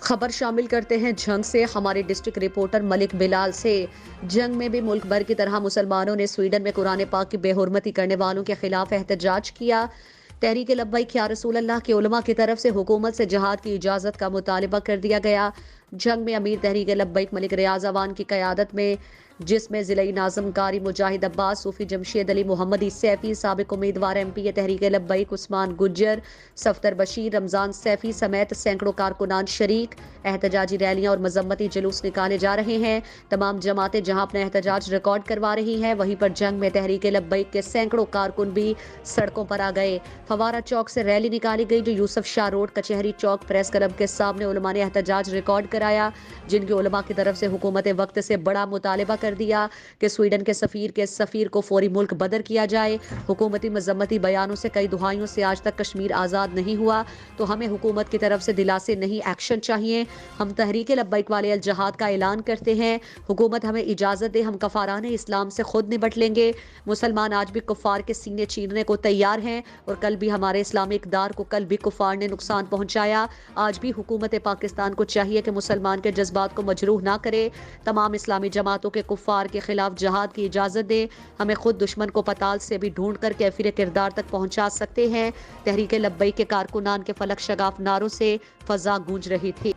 خبر شامل کرتے ہیں جنگ سے ہمارے ڈسٹرکٹ رپورٹر ملک بلال سے۔ جنگ میں بھی ملک بھر کی طرح مسلمانوں نے سویڈن میں قرآن پاک کی بے حرمتی کرنے والوں کے خلاف احتجاج کیا۔ تحریک لبیک یا رسول اللہ کے علماء کی طرف سے حکومت سے جہاد کی اجازت کا مطالبہ کر دیا گیا۔ جنگ میں امیر تحریک لبیک ملک ریاض اعوان کی قیادت میں، جس میں ضلعی ناظم قاری مجاہد عباس، صوفی جمشید علی محمدی سیفی، سابق امیدوار ایم پی تحریک لبیک عثمان گجر، صفدر بشیر، رمضان سیفی سمیت سینکڑوں کارکنان شریک۔ احتجاجی ریلیاں اور مذمتی جلوس نکالے جا رہے ہیں۔ تمام جماعتیں جہاں اپنا احتجاج ریکارڈ کروا رہی ہیں، وہیں پر جنگ میں تحریک لبیک کے سینکڑوں کارکن بھی سڑکوں پر آ گئے۔ فوارہ چوک سے ریلی نکالی گئی جو یوسف شاہ روڈ، کچہری چوک، پریس کلب کے سامنے علماء نے احتجاج ریکارڈ کرایا، جن کے علماء کی طرف سے حکومت وقت سے بڑا مطالبہ کر دیا کہ سویڈن کے سفیر کو فوری ملک بدر کیا جائے۔ حکومتی مذمتی بیانوں سے کئی دہائیوں سے آج تک کشمیر آزاد نہیں ہوا، تو ہمیں حکومت کی طرف سے دلاسے نہیں، ایکشن چاہیے۔ ہم تحریک لبیک والے الجہاد کا اعلان کرتے ہیں، حکومت ہمیں اجازت دے، ہم کفاران اسلام سے خود نبٹ لیں گے۔ مسلمان آج بھی کفار کے سینے چیرنے کو تیار ہیں، اور کل بھی ہمارے اسلامی اقدار کو کل بھی کفار نے نقصان پہنچایا۔ آج بھی حکومت پاکستان کو چاہیے کہ مسلمان کے جذبات کو مجروح نہ کرے، تمام اسلامی جماعتوں کے کفار کے خلاف جہاد کی اجازت دے۔ ہمیں خود دشمن کو پتال سے بھی ڈھونڈ کر کیفر کردار تک پہنچا سکتے ہیں۔ تحریک لبیک کے کارکنان کے فلک شگاف نعروں سے فضا گونج رہی تھی۔